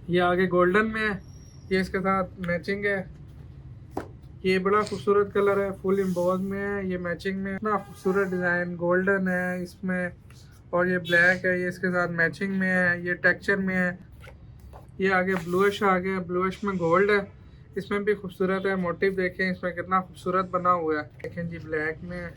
ये आगे गोल्डन में है, ये इसके साथ मैचिंग है। ये बड़ा खूबसूरत कलर है, फुल एम्बोज में है, ये मैचिंग में इतना खूबसूरत डिज़ाइन गोल्डन है इसमें, और ये ब्लैक है, ये इसके साथ मैचिंग में है, ये टेक्सचर में है। ये आगे ब्लूइश आ गया, ब्लूइश में गोल्ड है, इसमें भी खूबसूरत है। मोटिव देखें इसमें कितना खूबसूरत बना हुआ है। देखें जी ब्लैक में है,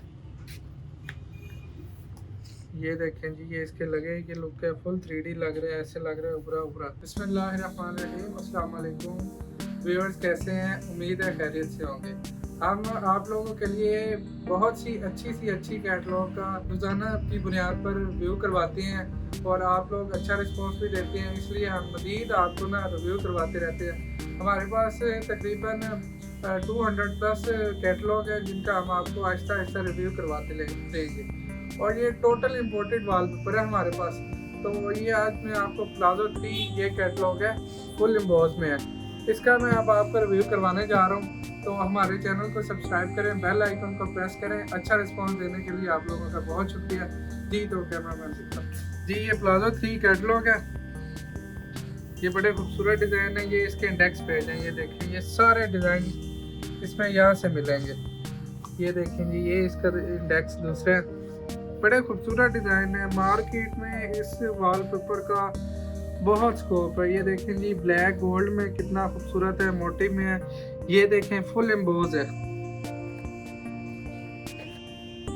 ये देखें जी, ये इसके लगे कि लुक है, फुल 3D लग रहा है, ऐसे लग रहा है उभरा उभरा। बिस्मिल्लाहिर्रहमानिर्रहीम, अस्सलाम वालेकुम व्यूअर्स, कैसे हैं? उम्मीद है खैरियत से होंगे। हम आप लोगों के लिए बहुत सी अच्छी कैटलॉग का रोज़ाना की बुनियाद पर रिव्यू करवाते हैं और आप लोग अच्छा रिस्पॉन्स भी देते हैं, इसलिए हम मज़ीद आपको ना रिव्यू करवाते रहते हैं। हमारे पास तकरीबन 200 प्लस कैटलॉग है जिनका हम आपको आहिस्ता आहिस्ता रिव्यू करवाते रहेंगे, और ये टोटल इम्पोर्टेड वॉलपेपर है हमारे पास। तो ये आज मैं आपको प्लाजो 3 ये कैटलॉग है, फुल एम्बोज में है, इसका मैं अब आपको रिव्यू करवाने जा रहा हूँ। तो हमारे चैनल को सब्सक्राइब करें, बेल आइकन को प्रेस करें। अच्छा रिस्पांस देने के लिए आप लोगों का बहुत शुक्रिया जी। तो कैमरा मैन जी, ये प्लाजो 3 कैटलॉग है, ये बड़े खूबसूरत डिज़ाइन है। ये इसके इंडेक्स पेज हैं, ये देखें, ये सारे डिज़ाइन इसमें यहाँ से मिलेंगे। ये देखें जी, ये इसका इंडेक्स दूसरा है, बड़े खूबसूरत डिज़ाइन है। मार्केट में इस वॉलपेपर का बहुत स्कोप है। ये देखें जी, ब्लैक गोल्ड में कितना खूबसूरत है, मोटिव में है। ये देखें फुल एम्बोज है,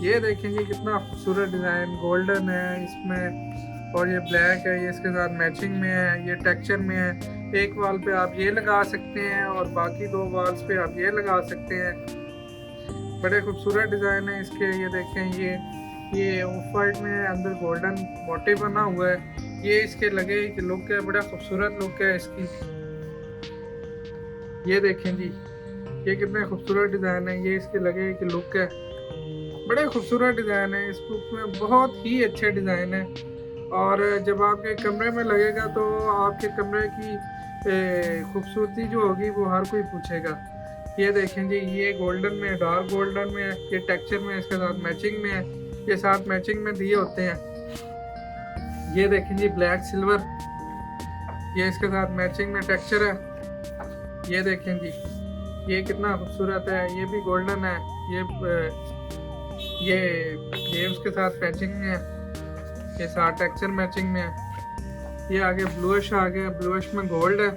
ये देखें जी कितना खूबसूरत डिज़ाइन गोल्डन है इसमें, और ये ब्लैक है, ये इसके साथ मैचिंग में है, ये टेक्सचर में है। एक वॉल पे आप ये लगा सकते हैं और बाकी 2 वॉल्स पे आप ये लगा सकते हैं। बड़े खूबसूरत डिज़ाइन है इसके। ये देखें, ये ऑफ वाइट में अंदर गोल्डन मोटिव बना हुआ है। ये इसके लगे कि लुक है, बड़ा खूबसूरत लुक है इसकी। ये देखें जी, ये कितने खूबसूरत डिज़ाइन है, ये इसके लगे कि लुक है, बड़े खूबसूरत डिज़ाइन है। इस बुक में बहुत ही अच्छे डिज़ाइन है, और जब आपके कमरे में लगेगा तो आपके कमरे की खूबसूरती जो होगी वो हर कोई पूछेगा। ये देखें जी, ये गोल्डन में, डार्क गोल्डन में है, ये टेक्सचर में, इसके साथ मैचिंग में है, ये साथ मैचिंग में दिए होते हैं। ये देखें जी, ब्लैक सिल्वर, ये इसके साथ मैचिंग में टेक्सचर है। ये देखें जी, ये कितना खूबसूरत है, ये भी गोल्डन है, ये उसके साथ मैचिंग में है, ये साथ टेक्सचर मैचिंग में है। ये आगे ब्लूइश आ गया, ब्लूइश में गोल्ड है,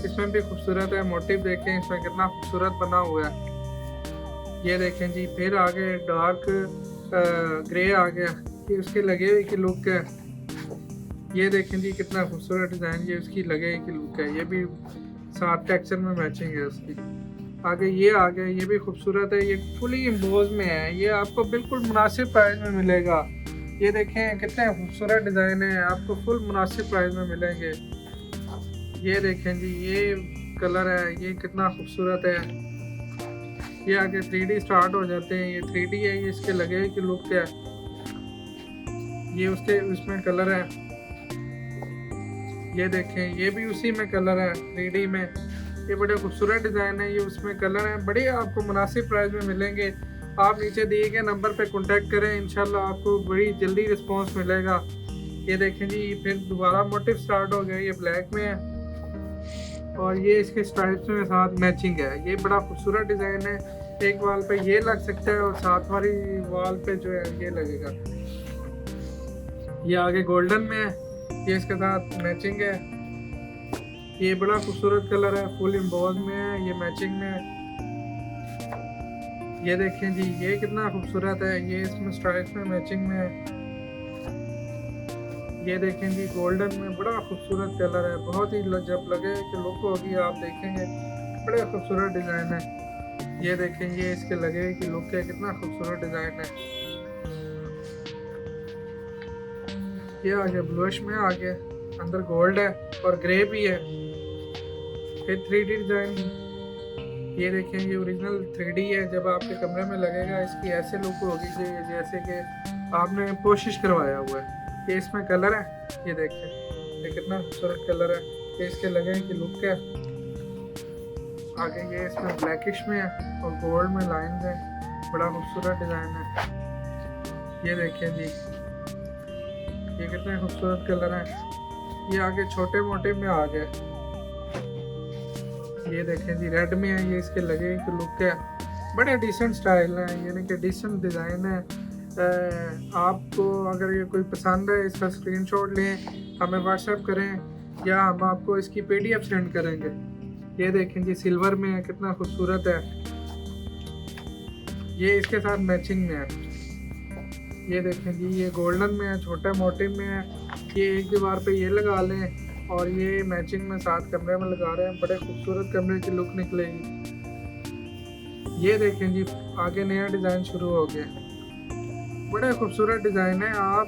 इसमें भी खूबसूरत है। मोटिव देखें इसमें कितना खूबसूरत बना हुआ है। ये देखें जी, फिर आगे डार्क ग्रे आ गया, ये उसके लगे हुए की लुक है। ये देखें जी, कितना खूबसूरत डिज़ाइन, ये उसकी लगे हुए की लुक है, ये भी साथ टेक्सचर में मैचिंग है उसकी। आगे ये आ गया, ये भी खूबसूरत है, ये फुली एम्बोज में है, ये आपको बिल्कुल मुनासिब प्राइस में मिलेगा। ये देखें कितने खूबसूरत डिज़ाइन है, आपको फुल मुनासिब प्राइस में मिलेंगे। ये देखें जी, ये कलर है, ये कितना खूबसूरत है। ये आगे 3D स्टार्ट हो जाते हैं, ये 3D है, ये इसके लगे कि लुक है, ये उसके उसमें कलर है। ये देखें, ये भी उसी में कलर है 3D में, ये बड़े खूबसूरत डिज़ाइन है, ये उसमें कलर है, बड़े आपको मुनासिब प्राइस में मिलेंगे। आप नीचे दिए गए नंबर पे कांटेक्ट करें, इंशाल्लाह आपको बड़ी जल्दी रिस्पांस मिलेगा। ये देखें जी, फिर दोबारा मोटिव स्टार्ट हो गया, ये ब्लैक में है और ये इसके स्ट्राइप्स में साथ मैचिंग है। ये बड़ा खूबसूरत डिज़ाइन है, एक वॉल पे ये लग सकता है और साथ वाली वॉल पे जो है ये लगेगा। ये आगे गोल्डन में है, ये इसके साथ मैचिंग है। ये बड़ा खूबसूरत कलर है, फुल एम्बोज में है, ये मैचिंग में है। ये देखें जी, ये कितना खूबसूरत है, ये इसमें स्ट्राइप्स में मैचिंग में है। ये देखें जी, गोल्डन में बड़ा खूबसूरत कलर है, बहुत ही जब लगे कि लुक होगी आप देखेंगे, बड़े खूबसूरत डिज़ाइन है। ये देखें, ये इसके लगे कि लुक है, कितना खूबसूरत डिज़ाइन है। ये आ गया ब्लूइश में, आ गया अंदर गोल्ड है और ग्रे भी है। फिर 3D डिज़ाइन, ये देखें, ये ओरिजिनल 3D है, जब आपके कमरे में लगेगा इसकी ऐसे लुक होगी कि जैसे कि आपने कोशिश करवाया हुआ है। ये इसमें कलर है, ये देखें, ये कितना खूबसूरत कलर है, ये इसके लगे कि लुक है। आगे ये इसमें ब्लैकिश में है और गोल्ड में लाइंस है, बड़ा खूबसूरत डिज़ाइन है। ये देखें जी, ये कितने खूबसूरत कलर हैं। ये आगे छोटे मोटे में आ गए, ये देखें जी रेड में है, ये इसके लगे कि लुक है, बड़े डिसेंट स्टाइल है, यानी कि डिसेंट डिज़ाइन है। आपको अगर ये कोई पसंद है इसका स्क्रीनशॉट लें, हमें व्हाट्सएप करें या हम आपको इसकी PDF सेंड करेंगे। ये देखें जी सिल्वर में है, कितना खूबसूरत है। ये इसके साथ मैचिंग में है। ये देखें जी ये गोल्डन में है, छोटा मोटिव में है। ये एक दीवार पे ये लगा लें और ये मैचिंग में साथ कमरे में लगा रहे हैं, बड़े खूबसूरत कमरे की लुक निकलेगी। ये देखें जी आगे नया डिज़ाइन शुरू हो गया, बड़े खूबसूरत डिज़ाइन है। आप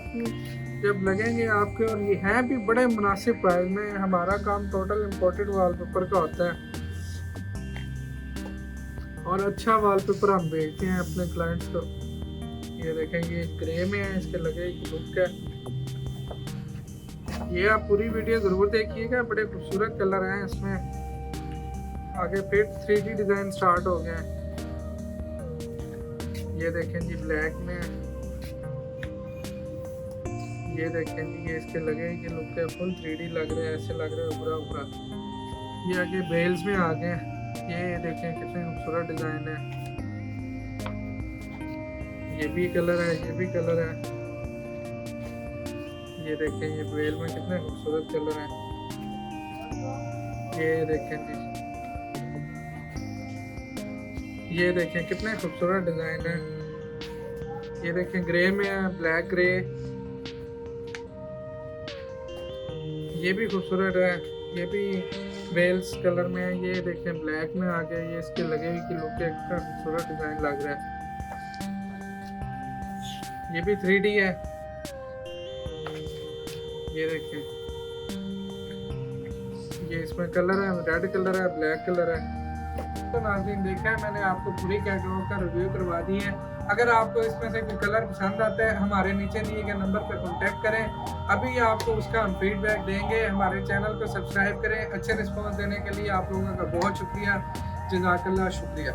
जब लगेंगे आपके, और ये हैं भी बड़े मुनासिब प्राइस में। हमारा काम टोटल इम्पोर्टेड वॉलपेपर का होता है और अच्छा वॉलपेपर हम बेचते हैं अपने क्लाइंट्स को। ये देखें ये ग्रे में है, इसके लगे लुक है। ये आप पूरी वीडियो ज़रूर देखिएगा, बड़े खूबसूरत कलर हैं इसमें। आगे फिर 3D डिज़ाइन स्टार्ट हो गया है। ये देखें जी ब्लैक में है। ये देखें जी ये इसके लगे कि लुक है, फुल 3D लग रहा है, ऐसे लग रहा है ऊपरा। ये आगे बेल्स में आ गए। ये देखें कितने खूबसूरत डिज़ाइन है। ये भी कलर है, ये भी कलर है। ये देखें ये बेल में कितने खूबसूरत कलर है। ये देखें जी, ये देखें कितने खूबसूरत डिज़ाइन है। ये देखें ग्रे में है, ब्लैक ग्रे, ये भी खूबसूरत है। ये भी बेल्स कलर में है। ये देखें ब्लैक में आ गया, ये इसके लगे हुई कि लुक है, कितना खूबसूरत डिज़ाइन लग रहा है। ये भी 3D है। ये देखें ये इसमें कलर है, रेड कलर है, ब्लैक कलर है। तो नाज़रीन देखा है मैंने आपको पूरी कैटलॉग का रिव्यू करवा दी है। अगर आपको इसमें से कोई कलर पसंद आता है, हमारे नीचे दिए गए नंबर पर कांटेक्ट करें, अभी आपको उसका हम फीडबैक देंगे। हमारे चैनल को सब्सक्राइब करें। अच्छे रिस्पॉन्स देने के लिए आप लोगों का बहुत शुक्रिया। जज़ाकल्लाह, शुक्रिया।